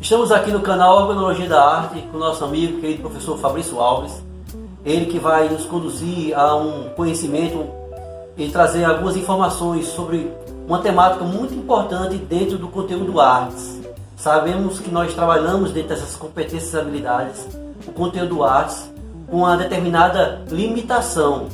Estamos aqui no canal Organologia da Arte com o nosso amigo, querido professor Fabrício Alves. Ele que vai nos conduzir a um conhecimento e trazer algumas informações sobre uma temática muito importante dentro do conteúdo artes. Sabemos que nós trabalhamos dentro dessas competências e habilidades, o conteúdo artes, com uma determinada limitação,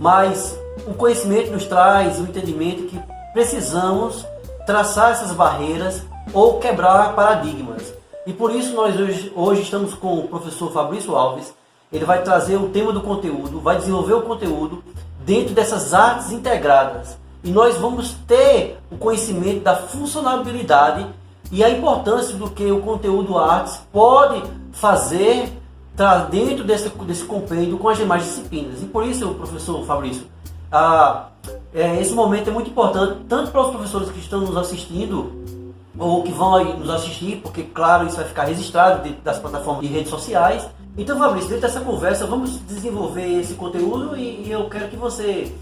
mas o conhecimento nos traz o entendimento que precisamos traçar essas barreiras ou quebrar paradigmas. E por isso nós hoje estamos com o professor Fabrício Alves. Ele vai trazer o tema do conteúdo, vai desenvolver o conteúdo dentro dessas artes integradas. E nós vamos ter o conhecimento da funcionalidade e a importância do que o conteúdo artes pode fazer dentro desse compêndio com as demais disciplinas. E por isso, professor Fabrício, esse momento é muito importante, tanto para os professores que estão nos assistindo, ou que vão aí nos assistir, porque, claro, isso vai ficar registrado dentro das plataformas de redes sociais. Então, Fabrício, dentro dessa conversa, vamos desenvolver esse conteúdo e eu quero que você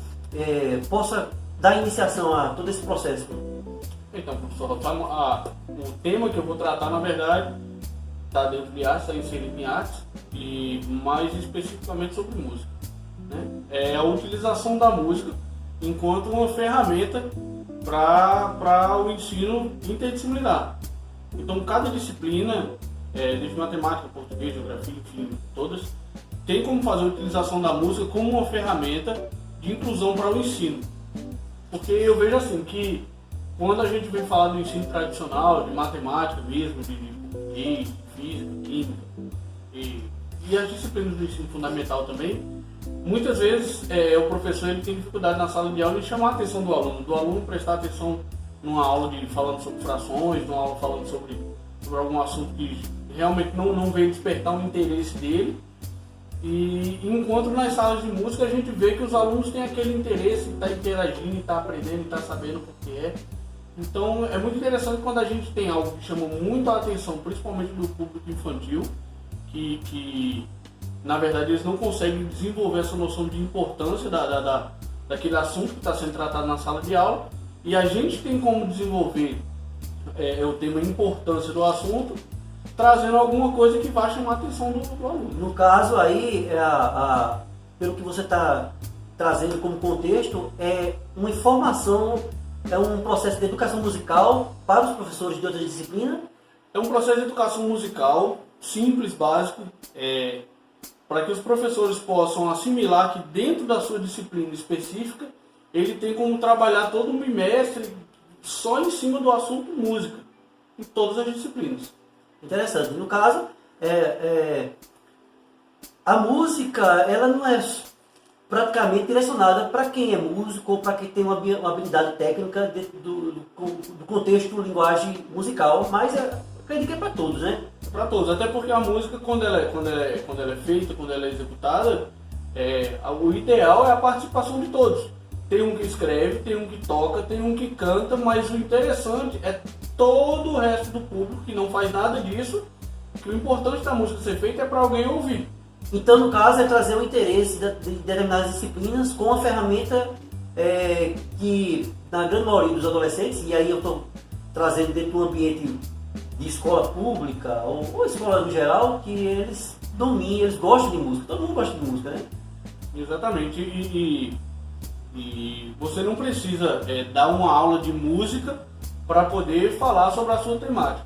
possa dar iniciação a todo esse processo. Então, professor, o tema que eu vou tratar, na verdade, está dentro de artes, está inserido em artes, e mais especificamente sobre música, né? É a utilização da música enquanto uma ferramenta para o ensino interdisciplinar. Então, cada disciplina, desde matemática, português, geografia, enfim, todas, tem como fazer a utilização da música como uma ferramenta de inclusão para o ensino. Porque eu vejo assim, que quando a gente vem falar do ensino tradicional, de matemática mesmo, de português, física, química e as disciplinas do ensino fundamental também, muitas vezes o professor ele tem dificuldade na sala de aula em chamar a atenção do aluno prestar atenção numa aula falando sobre frações, numa aula falando sobre algum assunto que realmente não vem despertar um interesse dele. E enquanto nas salas de música a gente vê que os alunos têm aquele interesse em estar interagindo, em estar aprendendo, em estar sabendo o que é. Então é muito interessante quando a gente tem algo que chama muito a atenção, principalmente do público infantil, que na verdade eles não conseguem desenvolver essa noção de importância daquele assunto que está sendo tratado na sala de aula, e a gente tem como desenvolver o tema importância do assunto, trazendo alguma coisa que vai chamar a atenção do aluno. No caso aí, pelo que você está trazendo como contexto, é uma informação, é um processo de educação musical para os professores de outra disciplina? É um processo de educação musical simples, básico, para que os professores possam assimilar que dentro da sua disciplina específica, ele tem como trabalhar todo um bimestre só em cima do assunto música, em todas as disciplinas. Interessante. No caso, a música ela não é praticamente direcionada para quem é músico ou para quem tem uma habilidade técnica dentro do contexto linguagem musical, mas acredito que é para todos, né? É para todos, até porque a música, quando ela é feita, quando ela é executada, o ideal é a participação de todos. Tem um que escreve, tem um que toca, tem um que canta, mas o interessante é todo o resto do público que não faz nada disso, que o importante da música ser feita é para alguém ouvir. Então, no caso, é trazer o interesse de determinadas disciplinas com a ferramenta que, na grande maioria dos adolescentes, e aí eu estou trazendo dentro do ambiente de escola pública ou escola no geral, que eles dominem, eles gostam de música. Todo mundo gosta de música, né? Exatamente. E você não precisa dar uma aula de música para poder falar sobre a sua temática.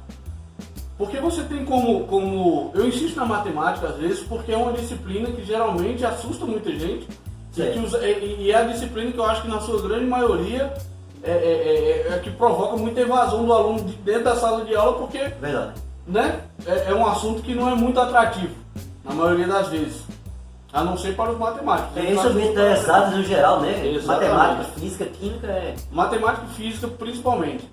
Porque você tem como... Eu insisto na matemática às vezes porque é uma disciplina que geralmente assusta muita gente. E é a disciplina que eu acho que na sua grande maioria é que provoca muita evasão do aluno de dentro da sala de aula, porque verdade, né, é um assunto que não é muito atrativo, na maioria das vezes. A não ser para os matemáticos. Isso ambiente das exatas no geral, né? Exatamente. Matemática, física, química Matemática e física principalmente.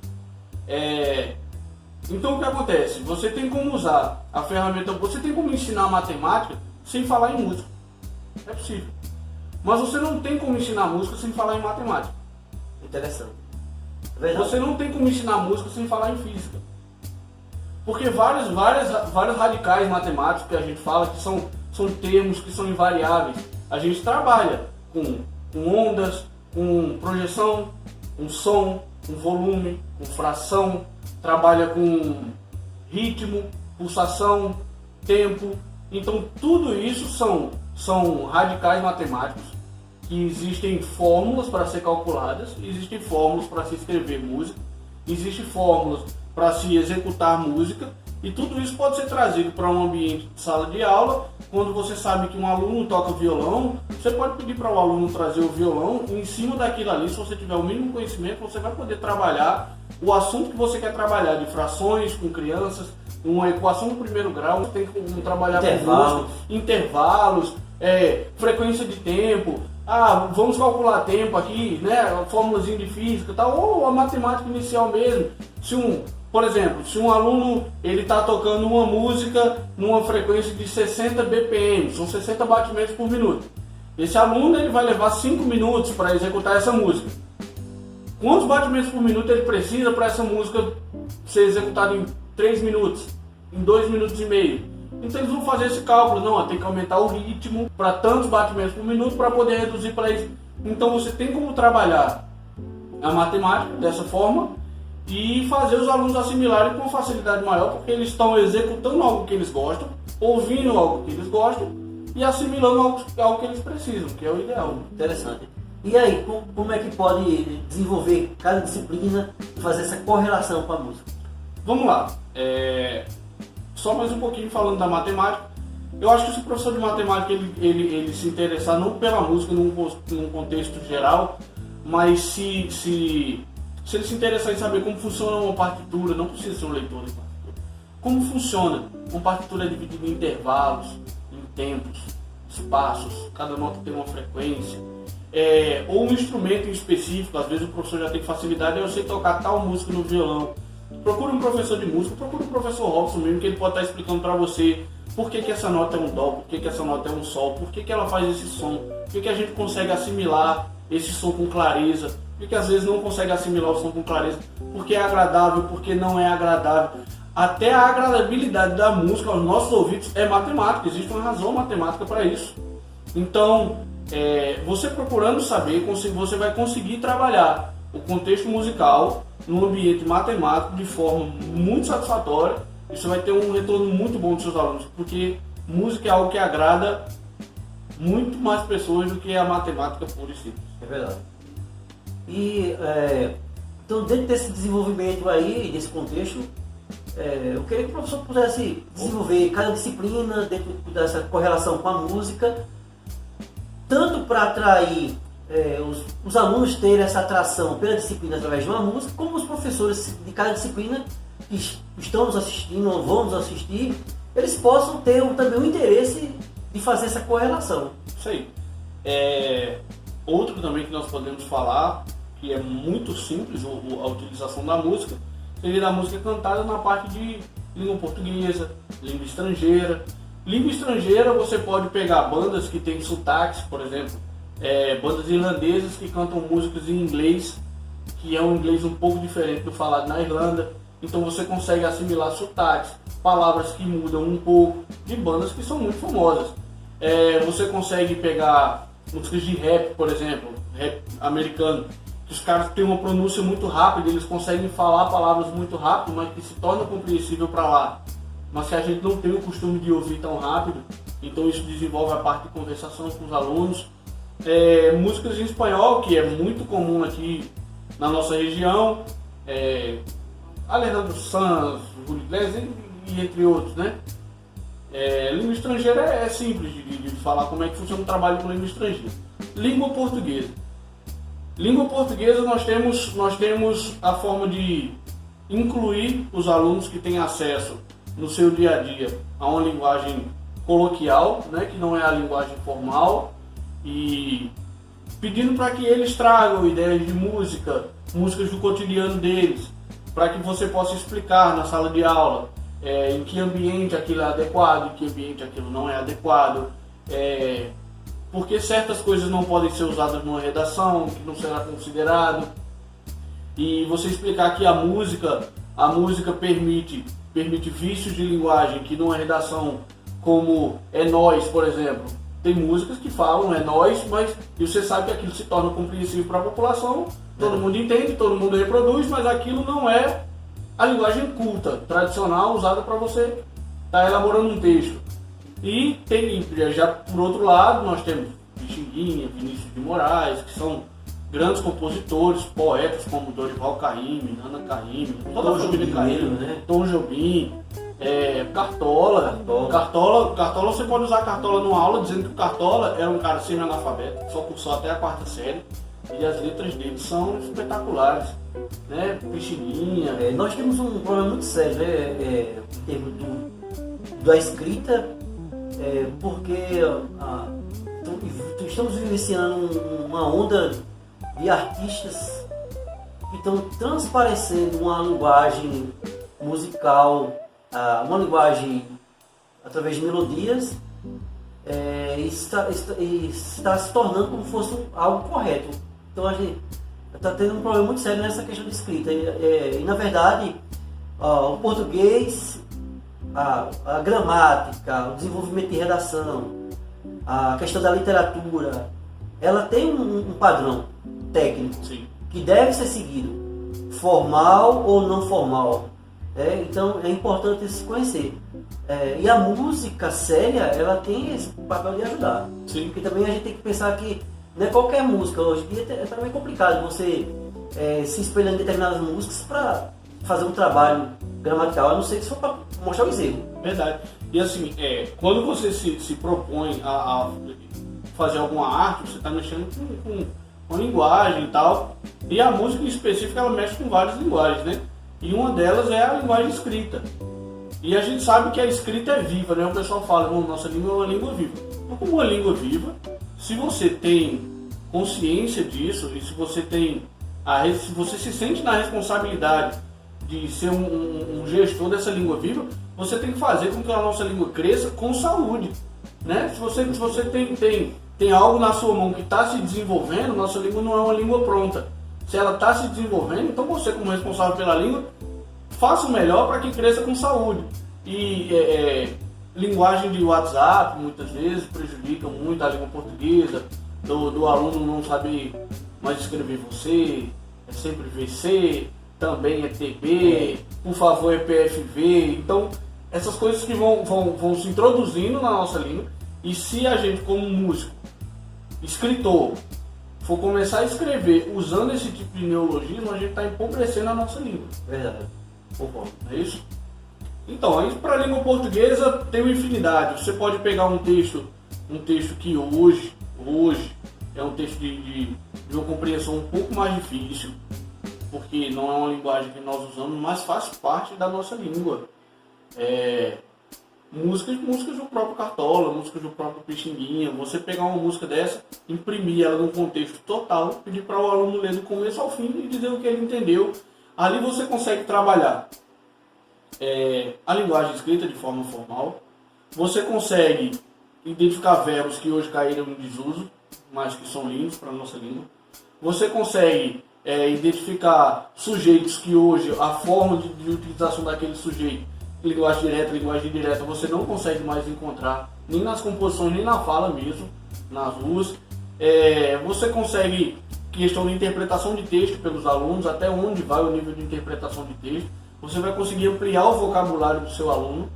Então o que acontece? Você tem como usar a ferramenta, você tem como ensinar matemática sem falar em música. É possível. Mas você não tem como ensinar música sem falar em matemática. Interessante. Verdade. Você não tem como ensinar música sem falar em física. Porque vários radicais matemáticos que a gente fala que são termos que são invariáveis. A gente trabalha com ondas, com projeção, com som, com volume, com fração, trabalha com ritmo, pulsação, tempo. Então tudo isso são radicais matemáticos, que existem fórmulas para ser calculadas, existem fórmulas para se escrever música, existem fórmulas para se executar música, e tudo isso pode ser trazido para um ambiente de sala de aula. Quando você sabe que um aluno toca violão, você pode pedir para o aluno trazer o violão, e em cima daquilo ali, se você tiver o mínimo conhecimento, você vai poder trabalhar o assunto que você quer trabalhar, de frações com crianças, uma equação do primeiro grau, você tem que trabalhar com música, intervalos, frequência de tempo, vamos calcular tempo aqui, né, fórmulazinha de física, tal, ou a matemática inicial mesmo. Por exemplo, se um aluno ele está tocando uma música numa frequência de 60 BPM, são 60 batimentos por minuto. Esse aluno ele vai levar 5 minutos para executar essa música. Quantos batimentos por minuto ele precisa para essa música ser executada em 3 minutos, em 2 minutos e meio? Então eles vão fazer esse cálculo, não, tem que aumentar o ritmo para tantos batimentos por minuto para poder reduzir para isso. Então você tem como trabalhar a matemática dessa forma e fazer os alunos assimilarem com facilidade maior, porque eles estão executando algo que eles gostam, ouvindo algo que eles gostam e assimilando algo que eles precisam, que é o ideal. Interessante. E aí, como é que pode desenvolver cada disciplina e fazer essa correlação com a música? Vamos lá. Só mais um pouquinho falando da matemática. Eu acho que se o professor de matemática ele se interessar não pela música num contexto geral, mas se ele se interessar em saber como funciona uma partitura, não precisa ser um leitor de partitura. Como funciona? Uma partitura é dividida em intervalos, em tempos, espaços, cada nota tem uma frequência. Ou um instrumento em específico, às vezes o professor já tem facilidade, eu sei tocar tal música no violão. Procure um professor de música, procure um professor Robson mesmo, que ele pode estar explicando para você por que essa nota é um dó, por que essa nota é um sol, por que ela faz esse som, por que a gente consegue assimilar esse som com clareza, por que às vezes não consegue assimilar o som com clareza, porque é agradável, porque não é agradável. Até a agradabilidade da música aos nossos ouvidos é matemática, existe uma razão matemática para isso. Então, você procurando saber, você vai conseguir trabalhar o contexto musical num ambiente matemático de forma muito satisfatória, e você vai ter um retorno muito bom dos seus alunos, porque música é algo que agrada muito mais pessoas do que a matemática pura e simples. É verdade. E então, dentro desse desenvolvimento aí, desse contexto, eu queria que o professor pudesse desenvolver cada disciplina dentro dessa correlação com a música, tanto para atrair os alunos terem essa atração pela disciplina através de uma música, como os professores de cada disciplina que estão nos assistindo ou vão nos assistir, eles possam ter também o interesse de fazer essa correlação. Isso aí. Outro também que nós podemos falar, que é muito simples a utilização da música, seria da música cantada na parte de língua portuguesa, língua estrangeira. Língua estrangeira você pode pegar bandas que têm sotaques, por exemplo, bandas irlandesas que cantam músicas em inglês, que é um inglês um pouco diferente do falado na Irlanda. Então você consegue assimilar sotaques, palavras que mudam um pouco, de bandas que são muito famosas. Você consegue pegar músicas de rap, por exemplo, rap americano, que os caras têm uma pronúncia muito rápida, eles conseguem falar palavras muito rápido, mas que se torna compreensível para lá. Mas que a gente não tem o costume de ouvir tão rápido, então isso desenvolve a parte de conversação com os alunos. Músicas em espanhol, que é muito comum aqui na nossa região, Alejandro Sanz, Julio Iglesias e entre outros, né? Língua estrangeira é simples de falar como é que funciona o trabalho com língua estrangeira. Língua portuguesa. Língua portuguesa nós temos a forma de incluir os alunos que têm acesso no seu dia a dia a uma linguagem coloquial, né, que não é a linguagem formal, e pedindo para que eles tragam ideias de músicas do cotidiano deles, para que você possa explicar na sala de aula em que ambiente aquilo é adequado, em que ambiente aquilo não é adequado, porque certas coisas não podem ser usadas numa redação, que não será considerado, e você explicar que a música permite vícios de linguagem que numa redação como é nós, por exemplo, tem músicas que falam é nós, mas e você sabe que aquilo se torna compreensível para a população, todo mundo entende, todo mundo reproduz, mas aquilo não é a linguagem culta, tradicional, usada para você estar elaborando um texto. E tem, já por outro lado, nós temos Pixinguinha, Vinícius de Moraes, que são grandes compositores, poetas como Dorival Caymmi, Nana Caymmi, toda a família Caymmi, né? Tom Jobim, Cartola. Cartola, você pode usar Cartola numa aula dizendo que o Cartola era um cara semi-analfabeto, só cursou até a 4ª série, e as letras dele são espetaculares, né? Pixinguinha. Nós temos um problema muito sério, né? Em termos da escrita, porque estamos vivenciando uma onda de artistas que estão transparecendo uma linguagem musical, uma linguagem através de melodias, e está se tornando como se fosse algo correto. Então a gente está tendo um problema muito sério nessa questão de escrita. E na verdade, o português, a gramática, o desenvolvimento de redação, a questão da literatura, ela tem um padrão técnico. Sim. Que deve ser seguido, formal ou não formal. Então é importante se conhecer. E a música séria, ela tem esse papel de ajudar. Sim. Porque também a gente tem que pensar que não é qualquer música. Hoje em dia é também complicado você se espelhar em determinadas músicas para fazer um trabalho gramatical, a não ser que se for para mostrar o exemplo. Verdade. E assim, quando você se propõe a fazer alguma arte, você está mexendo com linguagem e tal. E a música em específico, ela mexe com várias linguagens, né? E uma delas é a linguagem escrita. E a gente sabe que a escrita é viva, né? O pessoal fala, nossa língua é uma língua viva. Então, como uma língua viva, se você tem consciência disso e se você tem se você se sente na responsabilidade de ser um gestor dessa língua viva, você tem que fazer com que a nossa língua cresça com saúde, né? Se você tem algo na sua mão que está se desenvolvendo, nossa língua não é uma língua pronta. Se ela está se desenvolvendo, então você, como responsável pela língua, faça o melhor para que cresça com saúde. E linguagem de WhatsApp, muitas vezes, prejudica muito a língua portuguesa, do aluno não saber mais escrever você, é sempre VC, também é TB, por favor é PFV. Então, essas coisas que vão se introduzindo na nossa língua, e se a gente, como músico, escritor, for começar a escrever usando esse tipo de neologismo, a gente está empobrecendo a nossa língua. Verdade. Concordo. É isso? Então, aí para a língua portuguesa tem uma infinidade. Você pode pegar um texto que hoje é um texto de uma compreensão um pouco mais difícil, porque não é uma linguagem que nós usamos, mas faz parte da nossa língua. Músicas do próprio Cartola, músicas do próprio Pixinguinha. Você pegar uma música dessa, imprimir ela num contexto total, pedir para o aluno ler do começo ao fim e dizer o que ele entendeu. Ali você consegue trabalhar a linguagem escrita de forma formal. Você consegue identificar verbos que hoje caíram em desuso, mas que são lindos para a nossa língua. Você consegue identificar sujeitos que hoje a forma de utilização daquele sujeito, linguagem direta, linguagem indireta, você não consegue mais encontrar, nem nas composições, nem na fala mesmo, nas ruas. Você consegue questão de interpretação de texto pelos alunos, até onde vai o nível de interpretação de texto. Você vai conseguir ampliar o vocabulário do seu aluno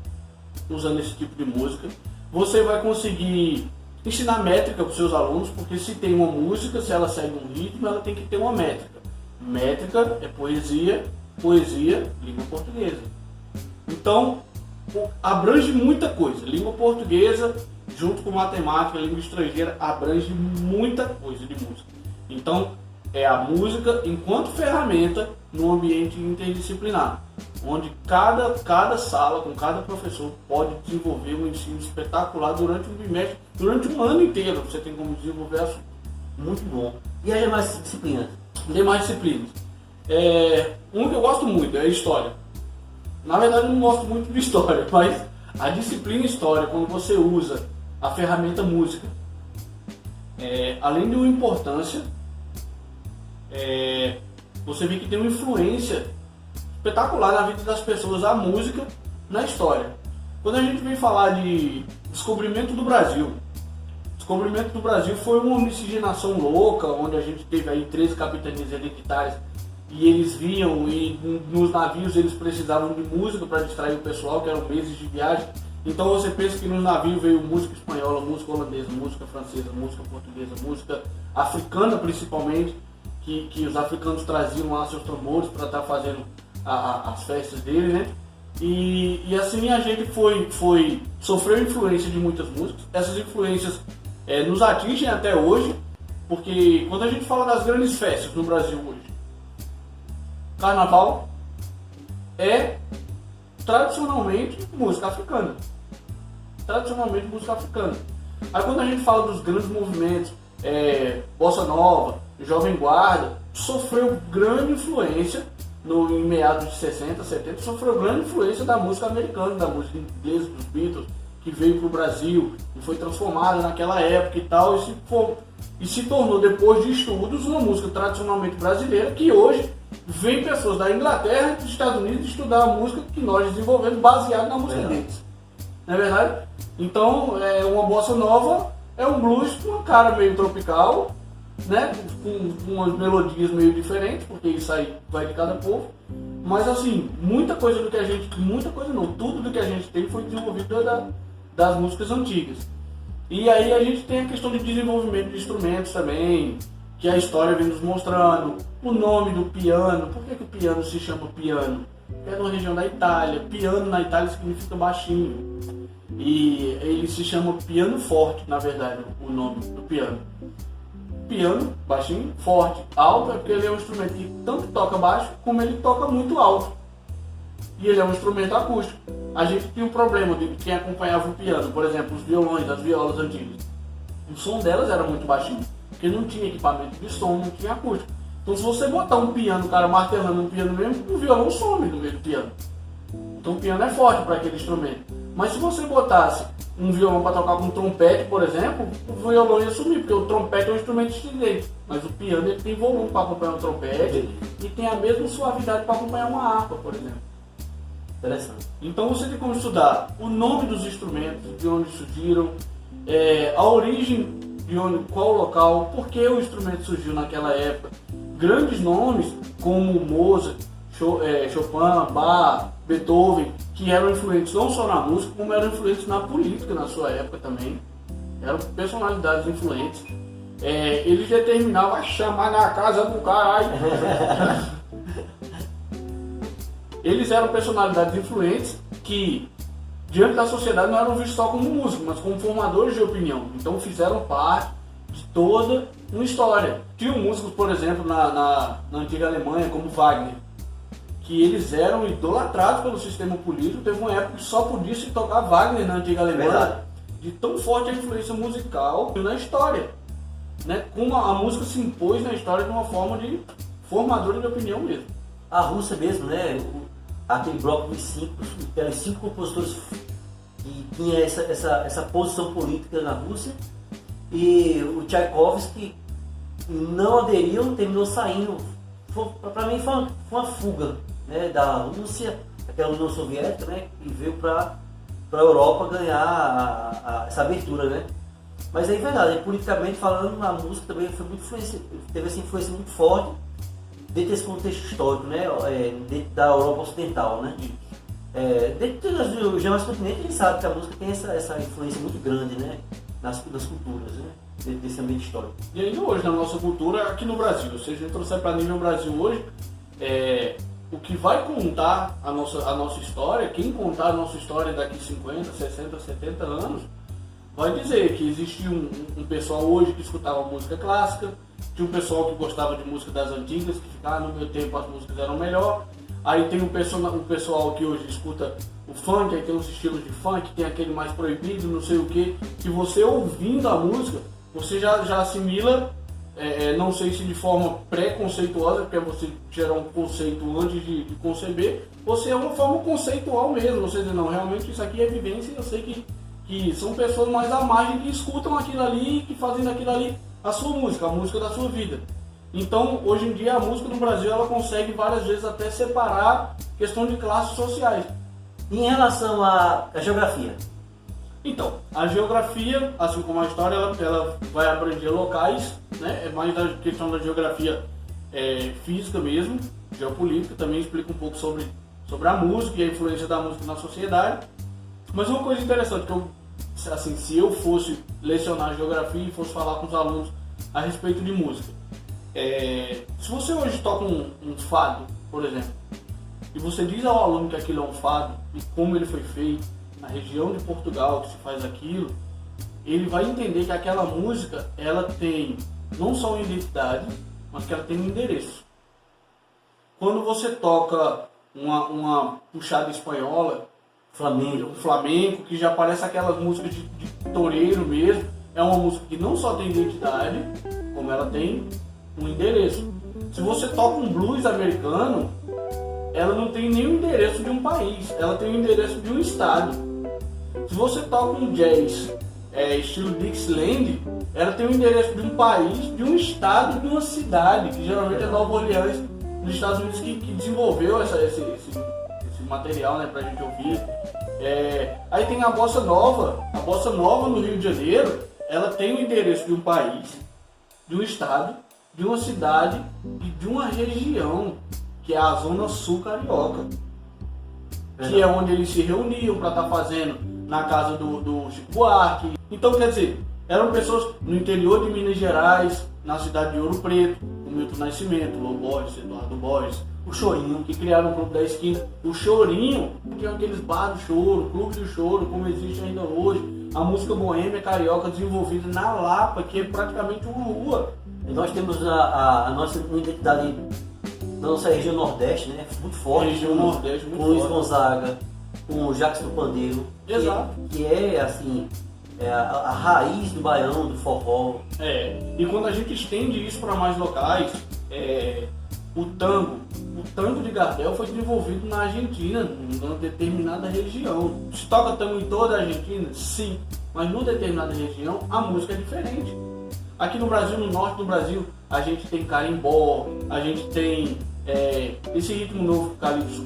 usando esse tipo de música. Você vai conseguir ensinar métrica para os seus alunos, porque se tem uma música, se ela segue um ritmo, ela tem que ter uma métrica. Métrica é poesia, língua portuguesa. Então, abrange muita coisa. Língua portuguesa, junto com matemática, língua estrangeira, abrange muita coisa de música. Então, é a música enquanto ferramenta no ambiente interdisciplinar, onde cada sala, com cada professor, pode desenvolver um ensino espetacular durante um bimestre, durante um ano inteiro. Você tem como desenvolver assunto. Muito bom. E as demais disciplinas? Demais disciplinas. Um que eu gosto muito é a história. Na verdade, eu não gosto muito de história, mas a disciplina história, quando você usa a ferramenta música, além de uma importância, você vê que tem uma influência espetacular na vida das pessoas, a música na história. Quando a gente vem falar de descobrimento do Brasil foi uma miscigenação louca, onde a gente teve aí 13 capitanias hereditárias e eles viam, e nos navios eles precisavam de música para distrair o pessoal, que eram meses de viagem. Então você pensa que no navio veio música espanhola, música holandesa, música francesa, música portuguesa, música africana principalmente, que os africanos traziam lá seus tambores para estar fazendo as festas deles, né? E assim a gente sofreu influência de muitas músicas. Essas influências nos atingem até hoje, porque quando a gente fala das grandes festas no Brasil hoje, Carnaval é tradicionalmente música africana. Tradicionalmente música africana. Aí quando a gente fala dos grandes movimentos, Bossa Nova, Jovem Guarda, sofreu grande influência em meados de 60, 70, sofreu grande influência da música americana, da música inglesa, dos Beatles, que veio para o Brasil e foi transformada naquela época e tal, e se tornou, depois de estudos, uma música tradicionalmente brasileira, que hoje vem pessoas da Inglaterra e dos Estados Unidos estudar a música que nós desenvolvemos baseado na música deles. Não é verdade? Então, uma bossa nova é um blues com uma cara meio tropical, né? Com umas melodias meio diferentes, porque isso aí vai de cada povo. Mas assim, tudo do que a gente tem foi desenvolvido das músicas antigas. E aí a gente tem a questão de desenvolvimento de instrumentos também, que a história vem nos mostrando. O nome do piano, por que o piano se chama piano? É na região da Itália. Piano na Itália significa baixinho. E ele se chama piano forte, na verdade, o nome do piano. Piano, baixinho, forte, alto, é porque ele é um instrumento que tanto toca baixo, como ele toca muito alto. E ele é um instrumento acústico. A gente tinha um problema de quem acompanhava o piano, por exemplo, os violões, as violas antigas. O som delas era muito baixinho, porque não tinha equipamento de som, não tinha acústico. Então se você botar um piano, o cara martelando um piano mesmo, o violão some no meio do piano. Então o piano é forte para aquele instrumento. Mas se você botasse um violão para tocar com um trompete, por exemplo, o violão ia sumir, porque o trompete é um instrumento estridente. Mas o piano ele tem volume para acompanhar o trompete e tem a mesma suavidade para acompanhar uma harpa, por exemplo. Interessante. Então você tem como estudar o nome dos instrumentos, de onde surgiram, a origem, qual local, por que o instrumento surgiu naquela época. Grandes nomes como Mozart, Chopin, Bach, Beethoven, que eram influentes não só na música, como eram influentes na política na sua época também. Eram personalidades influentes. Eles determinavam a chamar na casa do caralho. Eles eram personalidades influentes que, diante da sociedade, não eram vistos só como músicos, mas como formadores de opinião. Então fizeram parte de toda uma história. Tinham músicos, por exemplo, na antiga Alemanha, como Wagner, que eles eram idolatrados pelo sistema político. Teve uma época que só podia se tocar Wagner na antiga Alemanha, de tão forte a influência musical na história. Né? Como a música se impôs na história de uma forma de formadora de opinião mesmo. A Rússia mesmo, né? Aquele bloco dos cinco compositores que tinha essa posição política na Rússia, e o Tchaikovsky não aderiu, terminou saindo. Para mim foi uma fuga, né, da Rússia, aquela União Soviética, né, que veio para a Europa ganhar essa abertura, né? Mas é verdade, politicamente falando, a música também foi muito teve essa influência muito forte dentro desse contexto histórico, né, dentro da Europa Ocidental, né? Dentro dos demais continentes, a gente sabe que a música tem essa influência muito grande, né, nas culturas, né, dentro desse ambiente histórico. E ainda hoje, na nossa cultura, aqui no Brasil, ou seja, a gente trouxer para nível Brasil hoje, o que vai contar a nossa história, quem contar a nossa história daqui 50, 60, 70 anos, vai dizer que existia um pessoal hoje que escutava música clássica, tinha um pessoal que gostava de música das antigas, que ficava no meu tempo as músicas eram melhor. Aí tem um pessoal que hoje escuta o funk, aí tem os estilos de funk, tem aquele mais proibido, não sei o que você ouvindo a música, você já assimila, não sei se de forma preconceituosa, porque você gera um conceito antes de conceber, ou se é uma forma conceitual mesmo, você diz, não, realmente isso aqui é vivência, eu sei que são pessoas mais à margem que escutam aquilo ali, que fazem daquilo ali a sua música, a música da sua vida. Então, hoje em dia, a música no Brasil, ela consegue várias vezes até separar questão de classes sociais. Em relação à geografia? Então, a geografia, assim como a história, ela vai abranger locais, né? É mais da questão da geografia física mesmo. geopolítica, também explica um pouco sobre a música e a influência da música na sociedade. Mas uma coisa interessante, que eu, assim, se eu fosse lecionar geografia e fosse falar com os alunos a respeito de música, se você hoje toca um fado, por exemplo, e você diz ao aluno que aquilo é um fado e como ele foi feito, na região de Portugal que se faz aquilo, ele vai entender que aquela música, ela tem não só uma identidade, mas que ela tem um endereço. Quando você toca uma puxada espanhola, flamenco, que já parece aquelas músicas de toureiro mesmo, é uma música que não só tem identidade, como ela tem um endereço. Se você toca um blues americano, ela não tem nenhum endereço de um país, ela tem o endereço de um estado. Se você toca um jazz estilo Dixieland, ela tem o endereço de um país, de um estado, de uma cidade, que geralmente é Nova Orleans, nos Estados Unidos, que desenvolveu esse material, né, pra gente ouvir. Aí tem a Bossa Nova no Rio de Janeiro, ela tem o endereço de um país, de um estado, de uma cidade e de uma região, que é a Zona Sul Carioca, que é onde eles se reuniam para estar fazendo na casa do Chico Buarque. Então, quer dizer, eram pessoas no interior de Minas Gerais, na cidade de Ouro Preto, o Milton Nascimento, o Borges, Eduardo Borges, o Chorinho, que criaram o Clube da Esquina. O Chorinho, que é aqueles bar do choro, clube do choro, como existe ainda hoje. A música boêmia carioca desenvolvida na Lapa, que é praticamente uma rua. E nós temos a nossa identidade da nossa região Nordeste, né? Muito forte. Região Nordeste, muito com Luiz forte. Gonzaga, com o Jacques do Pandeiro. Exato. Que é assim, a raiz do baião, do forró. E quando a gente estende isso para mais locais, o tango de Gardel foi desenvolvido na Argentina, numa determinada região. Se toca tango em toda a Argentina? Sim, mas numa determinada região a música é diferente. Aqui no Brasil, no norte do Brasil, a gente tem carimbó, a gente tem esse ritmo novo que o Calypso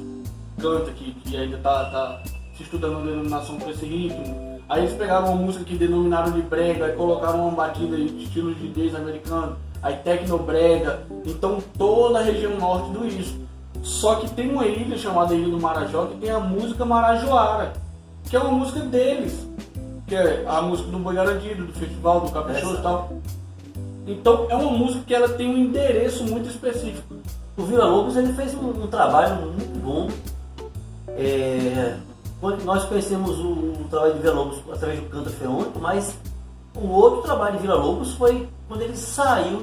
canta, que ainda está se estudando a denominação para esse ritmo. Aí eles pegaram uma música que denominaram de brega, aí colocaram uma batida de estilo de jazz americano, aí tecnobrega. Então toda a região norte do isso. Só que tem uma ilha chamada Ilha do Marajó que tem a música marajoara, que é uma música deles, que é a música do Boi Garantido, do Festival, do Caprichoso e tal. Então é uma música que ela tem um endereço muito específico. O Vila Lobos ele fez um trabalho muito bom. Quando nós conhecemos o trabalho de Vila Lobos através do Canto Feônico, mas o outro trabalho de Vila Lobos foi quando ele saiu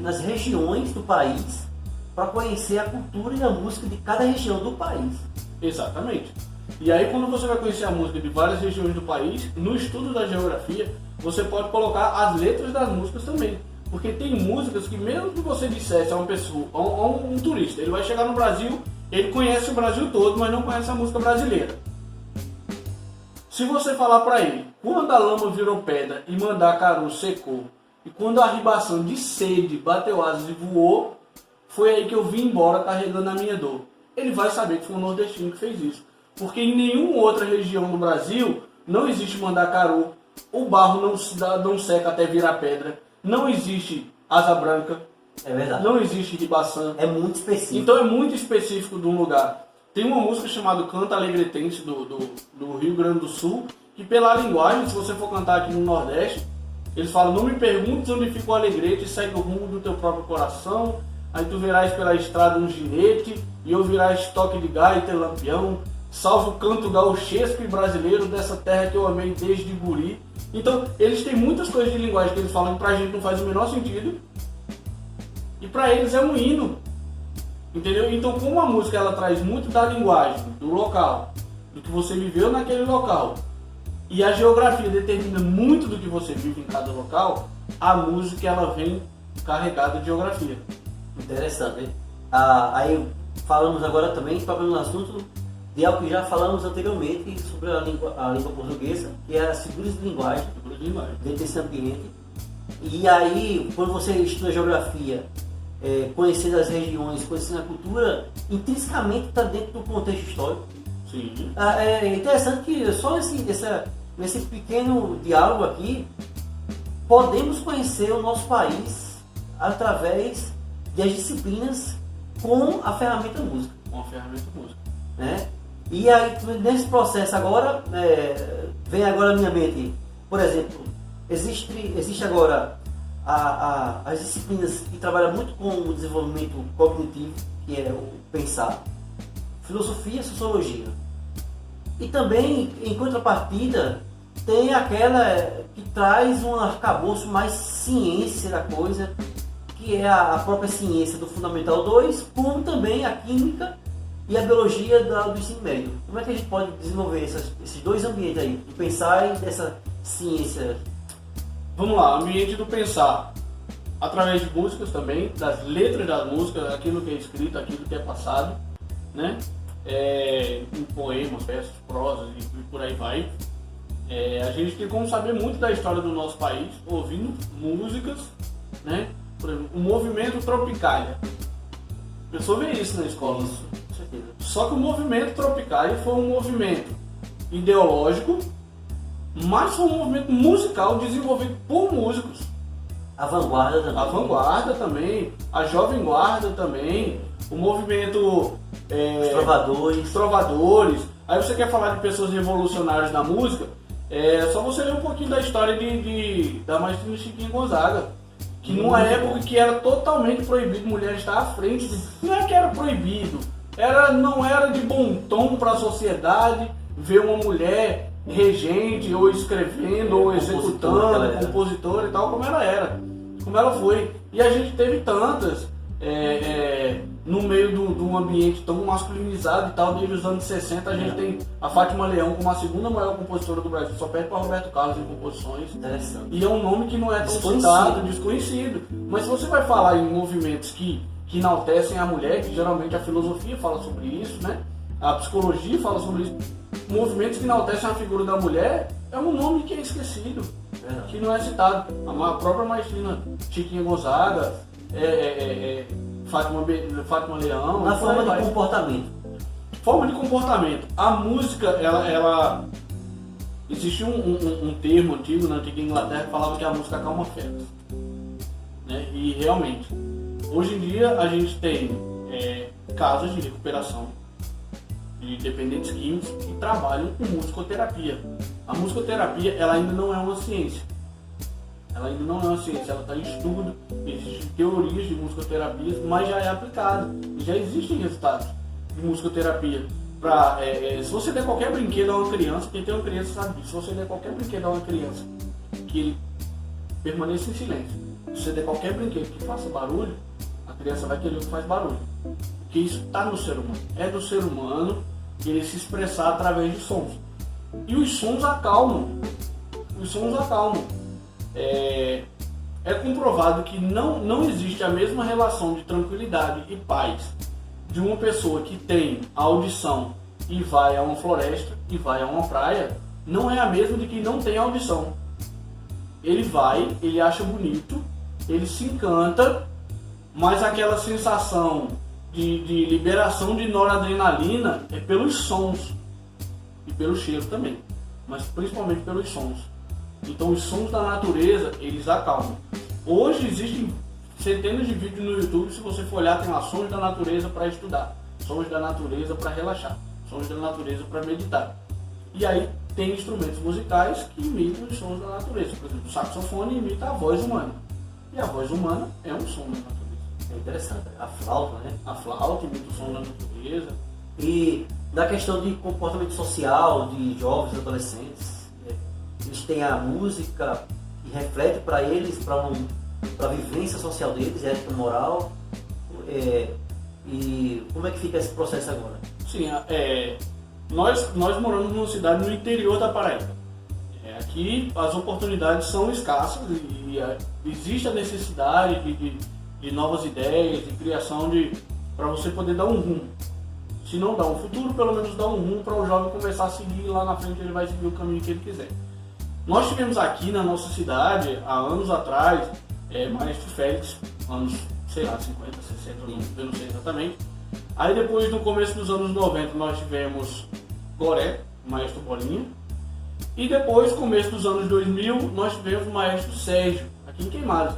nas regiões do país para conhecer a cultura e a música de cada região do país. Exatamente. E aí quando você vai conhecer a música de várias regiões do país, no estudo da geografia, você pode colocar as letras das músicas também. Porque tem músicas que mesmo que você dissesse a uma pessoa, a um turista, ele vai chegar no Brasil, ele conhece o Brasil todo, mas não conhece a música brasileira. Se você falar para ele, quando a lama virou pedra e Mandacaru secou, e quando a ribação de sede bateu asas e voou, foi aí que eu vim embora carregando a minha dor. Ele vai saber que foi um nordestino que fez isso. Porque em nenhuma outra região do Brasil não existe Mandacaru, o barro não seca até virar pedra, não existe asa branca, É verdade. não existe ribação. É muito específico. Então é muito específico de um lugar. Tem uma música chamada Canto Alegretense do Rio Grande do Sul, que pela linguagem, se você for cantar aqui no Nordeste, eles falam: não me perguntes onde fica o alegrete, segue o rumo do teu próprio coração, aí tu verás pela estrada um ginete, e ouvirás toque de gaita e lampião, salve o canto gauchesco e brasileiro dessa terra que eu amei desde guri. Então, eles têm muitas coisas de linguagem que eles falam que pra gente não faz o menor sentido, e pra eles é um hino. Entendeu? Então, como a música ela traz muito da linguagem, do local, do que você viveu naquele local, e a geografia determina muito do que você vive em cada local, a música ela vem carregada de geografia. Interessante, hein? Aí falamos agora também, tocando no assunto de algo que já falamos anteriormente sobre a língua portuguesa, que é as figuras de linguagem, dentro desse ambiente. E aí, quando você estuda geografia, conhecendo as regiões, conhecendo a cultura, intrinsecamente está dentro do contexto histórico. Sim. É interessante que só nesse pequeno diálogo aqui, podemos conhecer o nosso país através das disciplinas com a ferramenta música. Com a ferramenta música. Né? E aí, nesse processo agora, vem agora à minha mente, por exemplo, existe agora as disciplinas que trabalham muito com o desenvolvimento cognitivo, que é o pensar, filosofia, sociologia. E também, em contrapartida, tem aquela que traz um arcabouço mais ciência da coisa, que é a própria ciência do Fundamental 2, como também a química e a biologia do ensino médio. Como é que a gente pode desenvolver esses dois ambientes aí, do pensar e dessa ciência? Vamos lá, ambiente do pensar, através de músicas também, das letras das músicas, aquilo que é escrito, aquilo que é passado, né? Em poemas, versos, prosas e por aí vai. A gente tem como saber muito da história do nosso país, ouvindo músicas, né? Por exemplo, o movimento Tropicália. A pessoa vê isso na escola. Isso, com certeza. Só que o movimento Tropicália foi um movimento ideológico, mas foi um movimento musical desenvolvido por músicos. A vanguarda também. A vanguarda também, a jovem guarda também, o movimento... Os trovadores. Aí você quer falar de pessoas revolucionárias na música, só você ler um pouquinho da história da maestrina Chiquinha Gonzaga, que numa época que era totalmente proibido mulher estar à frente, não é que era proibido, não era de bom tom para a sociedade ver uma mulher regente, ou escrevendo, ou executando, compositora e tal, como ela era, como ela foi. E a gente teve tantas, no meio de um ambiente tão masculinizado e tal, desde os anos 60, a gente tem a Fátima Leão como a segunda maior compositora do Brasil, só perde para Roberto Carlos em composições. Interessante. E é um nome que não é tão citado, desconhecido. Mas se você vai falar em movimentos que enaltecem a mulher, que geralmente a filosofia fala sobre isso, né? A psicologia fala sobre isso. Movimentos que enaltecem a figura da mulher, é um nome que é esquecido, que não é citado. A própria maestrina Chiquinha Gonzaga, Fátima Leão... Na forma de comportamento. Forma de comportamento. A música, ela existe um termo antigo na antiga Inglaterra que falava que a música acalma feras. Né? E realmente, hoje em dia a gente tem casas de recuperação de dependentes químicos que trabalham com musicoterapia. A musicoterapia, ela ainda não é uma ciência. Ela está em estudo, existem teorias de musicoterapias, mas já é aplicada. Já existem resultados de musicoterapia. Se você der qualquer brinquedo a uma criança, quem tem uma criança sabe disso, se você der qualquer brinquedo a uma criança que ele permaneça em silêncio, se você der qualquer brinquedo que faça barulho, a criança vai querer o que faz barulho. Porque isso está no ser humano. É do ser humano ele se expressar através de sons. E os sons acalmam. É comprovado que não existe a mesma relação de tranquilidade e paz de uma pessoa que tem a audição e vai a uma floresta e vai a uma praia, não é a mesma de quem não tem audição. Ele vai, ele acha bonito, ele se encanta, mas aquela sensação de liberação de noradrenalina é pelos sons e pelo cheiro também, mas principalmente pelos sons. Então os sons da natureza, eles acalmam. Hoje existem centenas de vídeos no YouTube, se você for olhar, tem lá sons da natureza para estudar, sons da natureza para relaxar, sons da natureza para meditar. E aí tem instrumentos musicais que imitam os sons da natureza. Por exemplo, o saxofone imita a voz humana. E a voz humana é um som da natureza. É interessante. A flauta, né? A flauta imita o som da natureza. E na questão de comportamento social de jovens e adolescentes, eles têm a música que reflete para eles, para a vivência social deles, ética, moral. E como é que fica esse processo agora? Sim, nós moramos numa cidade no interior da Paraíba. Aqui as oportunidades são escassas e existe a necessidade de novas ideias, de criação para você poder dar um rumo. Se não dar um futuro, pelo menos dar um rumo para o jovem começar a seguir, lá na frente ele vai seguir o caminho que ele quiser. Nós tivemos aqui na nossa cidade, há anos atrás, Maestro Félix, anos, 50, 60, eu não sei exatamente. Aí depois, no começo dos anos 90, nós tivemos Goré, Maestro Bolinha. E depois, começo dos anos 2000, nós tivemos o Maestro Sérgio, aqui em Queimadas.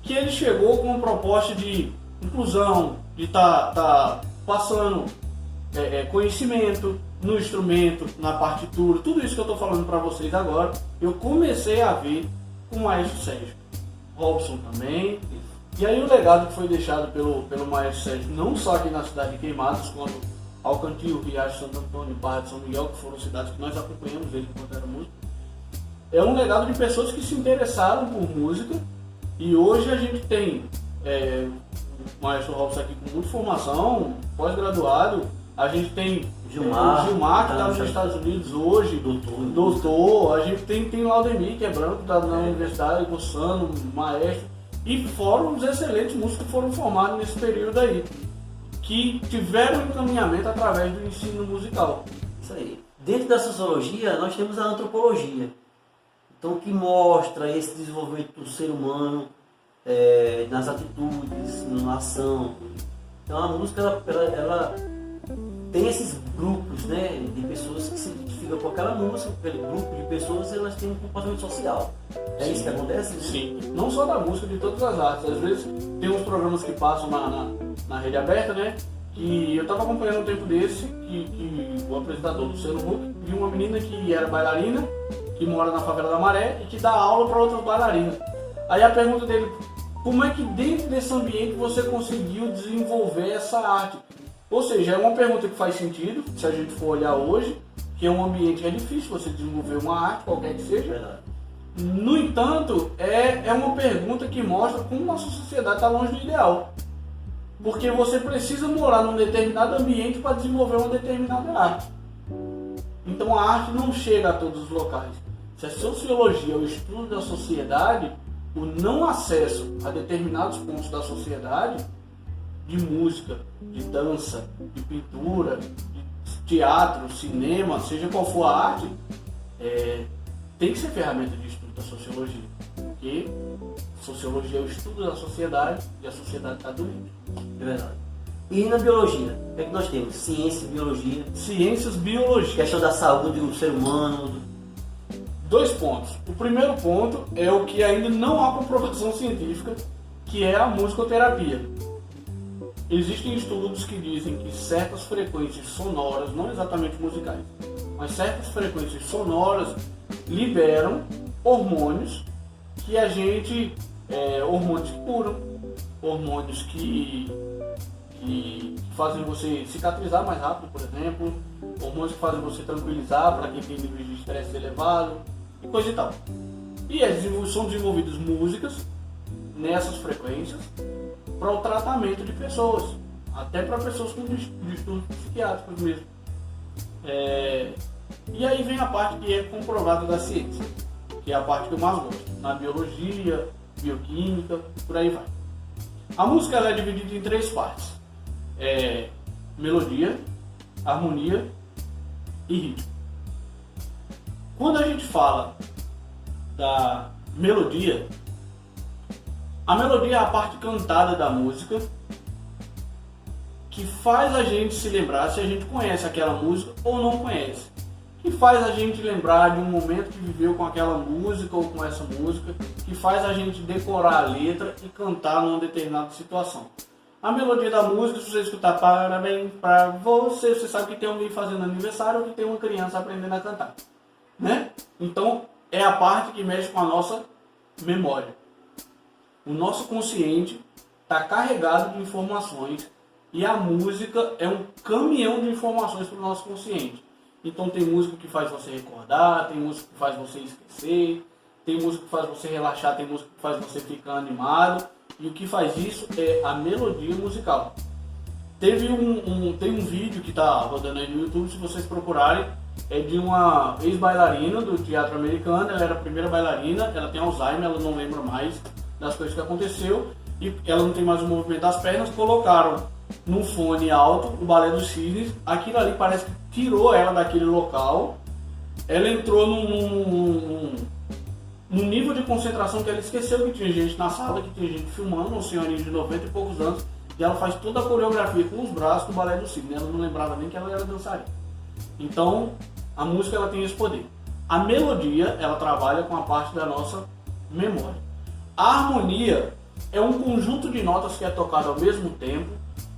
Que ele chegou com uma proposta de inclusão, de tá passando conhecimento no instrumento, na partitura, tudo isso que eu estou falando para vocês agora, eu comecei a ver com o maestro Sérgio. Robson também. E aí o legado que foi deixado pelo maestro Sérgio, não só aqui na cidade de Queimados, quanto Alcantil, Riacho, Santo Antônio, Barra de São Miguel, que foram cidades que nós acompanhamos ele enquanto era músico, é um legado de pessoas que se interessaram por música. E hoje a gente tem o maestro Robson aqui com muita formação, pós-graduado. A gente tem Gilmar, o Gilmar, que está nos Estados Unidos hoje, doutor. A gente tem o Aldemir, que é branco, está na universidade, cursando, maestro. E foram os excelentes músicos que foram formados nesse período aí, que tiveram encaminhamento através do ensino musical. Isso aí. Dentro da sociologia, nós temos a antropologia. Então, que mostra esse desenvolvimento do ser humano nas atitudes, na ação. Então, a música, ela tem esses grupos, né, de pessoas que se identificam com aquela música, aquele grupo de pessoas, elas têm um comportamento social. É isso que acontece? Né? Sim. Não só da música, de todas as artes. Às vezes, tem uns programas que passam na rede aberta, né, que eu estava acompanhando um tempo desse, que o apresentador, Luciano Huck, viu uma menina que era bailarina, que mora na favela da Maré e que dá aula para outras bailarinas. Aí a pergunta dele, como é que dentro desse ambiente você conseguiu desenvolver essa arte? Ou seja, é uma pergunta que faz sentido, se a gente for olhar hoje, que é um ambiente que é difícil você desenvolver uma arte, qualquer que seja. No entanto, é uma pergunta que mostra como nossa sociedade está longe do ideal. Porque você precisa morar num determinado ambiente para desenvolver uma determinada arte. Então a arte não chega a todos os locais. Se a sociologia é o estudo da sociedade, o não acesso a determinados pontos da sociedade, de música, de dança, de pintura, de teatro, cinema, seja qual for a arte, tem que ser ferramenta de estudo da sociologia. Porque sociologia é o estudo da sociedade e a sociedade está doente. É verdade. E na biologia, o que é que nós temos? Ciência e biologia. Ciências, biologia. Questão da saúde do ser humano. 2 pontos. O primeiro ponto é o que ainda não há comprovação científica, que é a musicoterapia. Existem estudos que dizem que certas frequências sonoras, não exatamente musicais, mas certas frequências sonoras liberam hormônios que a gente... hormônios que curam, hormônios que fazem você cicatrizar mais rápido, por exemplo, hormônios que fazem você tranquilizar para quem tem níveis de estresse elevado e coisa e tal. E são desenvolvidas músicas nessas frequências para o tratamento de pessoas, até para pessoas com distúrbios psiquiátricos mesmo. E aí vem a parte que é comprovada da ciência, que é a parte que eu mais gosto, na biologia, bioquímica, por aí vai. A música ela é dividida em 3 partes. Melodia, harmonia e ritmo. Quando a gente fala da melodia, a melodia é a parte cantada da música que faz a gente se lembrar se a gente conhece aquela música ou não conhece. Que faz a gente lembrar de um momento que viveu com aquela música ou com essa música, que faz a gente decorar a letra e cantar numa determinada situação. A melodia da música, se você escutar parabéns pra você, você sabe que tem alguém fazendo aniversário ou que tem uma criança aprendendo a cantar, né? Então, é a parte que mexe com a nossa memória. O nosso consciente está carregado de informações e a música é um caminhão de informações para o nosso consciente. Então tem música que faz você recordar, tem música que faz você esquecer, tem música que faz você relaxar, tem música que faz você ficar animado. E o que faz isso é a melodia musical. Tem um vídeo que está rodando aí no YouTube, se vocês procurarem, é de uma ex-bailarina do teatro americano. Ela era a primeira bailarina, ela tem Alzheimer, ela não lembra mais das coisas que aconteceu e ela não tem mais o movimento das pernas. Colocaram num fone alto o Balé dos Cisnes, aquilo ali parece que tirou ela daquele local. Ela entrou num nível de concentração que ela esqueceu que tinha gente na sala, que tinha gente filmando, um senhorinho de 90 e poucos anos, e ela faz toda a coreografia com os braços do Balé do Cisne. Ela não lembrava nem que ela era dançarina. Então, a música ela tem esse poder. A melodia, ela trabalha com a parte da nossa memória. A harmonia é um conjunto de notas que é tocado ao mesmo tempo,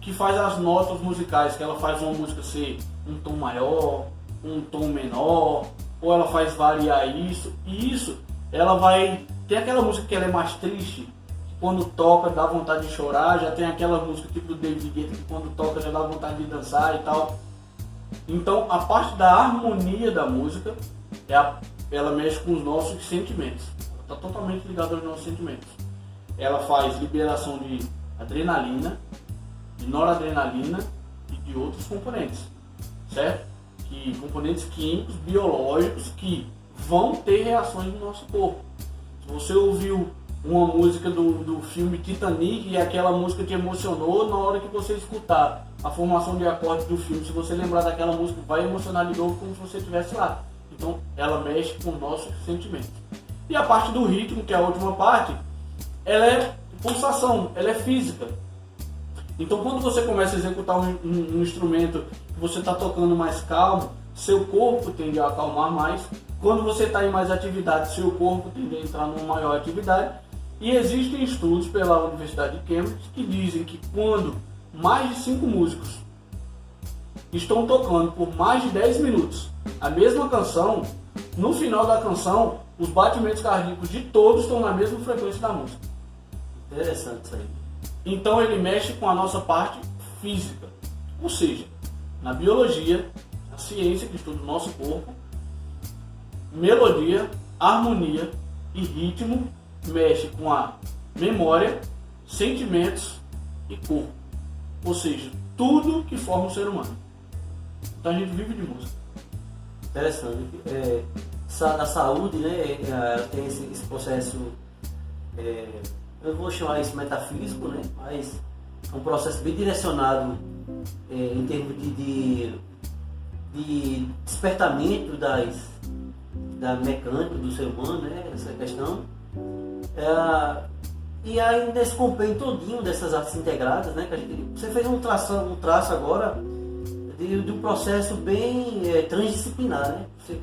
que faz as notas musicais, que ela faz uma música ser um tom maior, um tom menor, ou ela faz variar isso, e isso, ela vai... Tem aquela música que ela é mais triste, que quando toca dá vontade de chorar, já tem aquela música tipo do David Guetta, que quando toca já dá vontade de dançar e tal. Então a parte da harmonia da música, ela mexe com os nossos sentimentos, está totalmente ligada aos nossos sentimentos. Ela faz liberação de adrenalina, de noradrenalina e de outros componentes, certo? Componentes químicos, biológicos que vão ter reações no nosso corpo. Se você ouviu uma música do filme Titanic e aquela música te emocionou, na hora que você escutar a formação de acordes do filme, se você lembrar daquela música, vai emocionar de novo como se você estivesse lá. Então ela mexe com o nosso sentimento. E a parte do ritmo, que é a última parte, ela é pulsação, ela é física. Então quando você começa a executar um instrumento que você está tocando mais calmo, seu corpo tende a acalmar mais. Quando você está em mais atividade, seu corpo tende a entrar numa maior atividade. E existem estudos pela Universidade de Cambridge que dizem que quando mais de 5 músicos estão tocando por mais de 10 minutos a mesma canção, no final da canção, os batimentos cardíacos de todos estão na mesma frequência da música. Interessante isso aí. Então ele mexe com a nossa parte física. Ou seja, na biologia, a ciência que estuda o nosso corpo, melodia, harmonia e ritmo mexe com a memória, sentimentos e corpo. Ou seja, tudo que forma o ser humano. Então a gente vive de música. Interessante. A saúde, né, ela tem esse processo, eu vou chamar isso metafísico, né, mas é um processo bem direcionado em termos de despertamento da mecânica do ser humano, né, essa questão. E aí nesse compendio todinho dessas artes integradas, né, que você fez um traço agora de um processo bem transdisciplinar, né? Você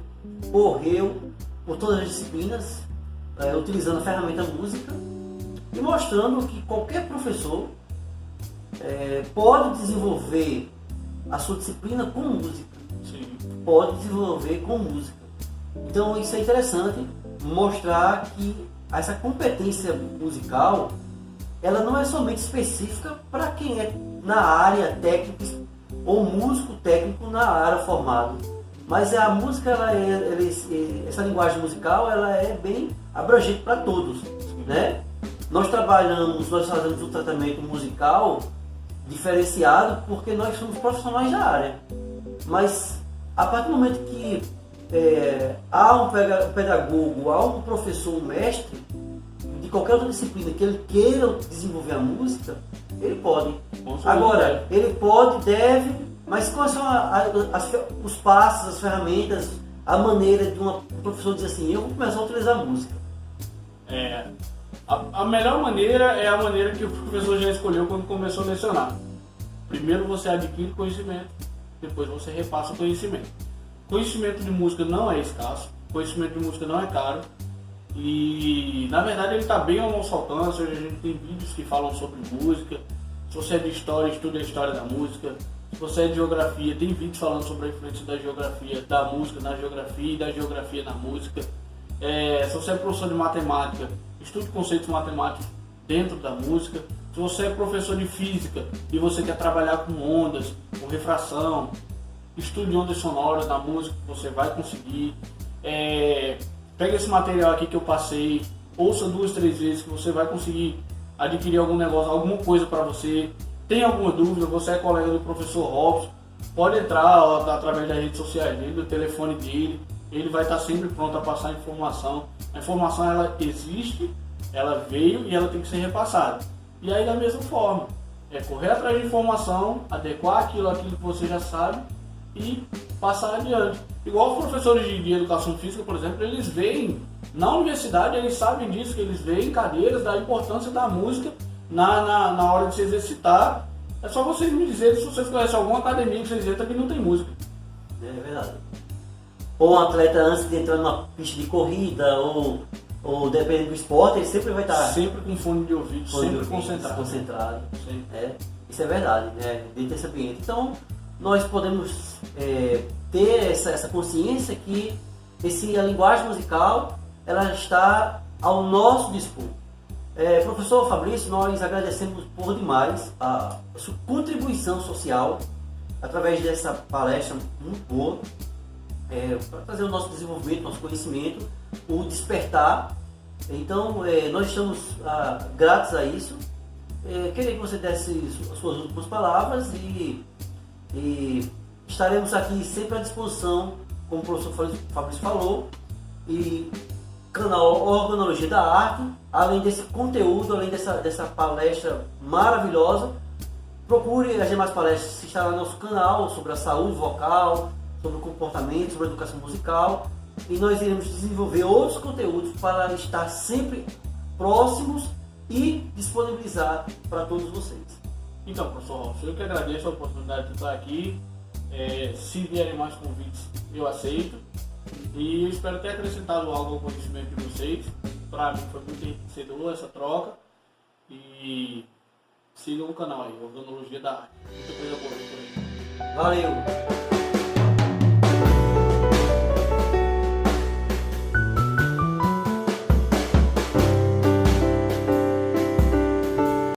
correu por todas as disciplinas, utilizando a ferramenta música e mostrando que qualquer professor pode desenvolver a sua disciplina com música. Sim. Pode desenvolver com música. Então isso é interessante, mostrar que essa competência musical, ela não é somente específica para quem é na área técnica ou músico técnico na área formado, mas a música, essa linguagem musical, ela é bem abrangente para todos, né? Nós fazemos um tratamento musical diferenciado porque nós somos profissionais da área, mas a partir do momento que há um pedagogo, há um professor, um mestre de qualquer outra disciplina que ele queira desenvolver a música, ele pode. Agora, ele pode, deve, mas quais são os passos, as ferramentas, a maneira de um professor dizer assim, eu vou começar a utilizar a música? A melhor maneira é a maneira que o professor já escolheu quando começou a lecionar. Primeiro você adquire conhecimento, depois você repassa o conhecimento. Conhecimento de música não é escasso, conhecimento de música não é caro e na verdade ele está bem ao nosso alcance. Hoje a gente tem vídeos que falam sobre música. Se você é de história, estuda a história da música. Se você é de geografia, tem vídeos falando sobre a influência da geografia, da música na geografia e da geografia na música. Se você é professor de matemática, estude conceitos matemáticos dentro da música. Se você é professor de física e você quer trabalhar com ondas, com refração, estude ondas sonoras na música, você vai conseguir. Pega esse material aqui que eu passei, ouça 2, 3 vezes que você vai conseguir adquirir algum negócio, alguma coisa para você. Tem alguma dúvida, você é colega do professor Robson, pode entrar através das redes sociais dele, do telefone dele, ele vai estar sempre pronto a passar a informação. A informação, ela existe, ela veio e ela tem que ser repassada. E aí da mesma forma, correr atrás de informação, adequar aquilo que você já sabe e passar adiante. Igual os professores de educação física, por exemplo, eles veem na universidade, eles sabem disso, que eles veem cadeiras da importância da música na hora de se exercitar. É só vocês me dizerem se vocês conhecem alguma academia que vocês entram que não tem música. É verdade. Ou um atleta antes de entrar numa pista de corrida, ou ou dependendo do esporte, ele sempre vai estar sempre com fone de ouvido, sempre concentrado. Isso é verdade, né? Dentro desse ambiente. Então, nós podemos ter essa consciência que a linguagem musical ela está ao nosso dispor. Professor Fabrício, nós agradecemos por demais a sua contribuição social através dessa palestra muito boa, para trazer o nosso desenvolvimento, nosso conhecimento, o despertar. Então, nós estamos gratos a isso. Queria que você desse as suas últimas palavras e estaremos aqui sempre à disposição, como o professor Fabrício falou, e canal Organologia da Arte, além desse conteúdo, além dessa palestra maravilhosa, procure as demais palestras que estarão no nosso canal sobre a saúde vocal, sobre o comportamento, sobre a educação musical, e nós iremos desenvolver outros conteúdos para estar sempre próximos e disponibilizar para todos vocês. Então, professor Robson, eu que agradeço a oportunidade de estar aqui. Se vierem mais convites, eu aceito. E eu espero ter acrescentado algo ao conhecimento de vocês. Para mim foi muito enriquecedor essa troca. E sigam o canal aí, Organologia da Arte. Muita coisa boa por aí. Valeu!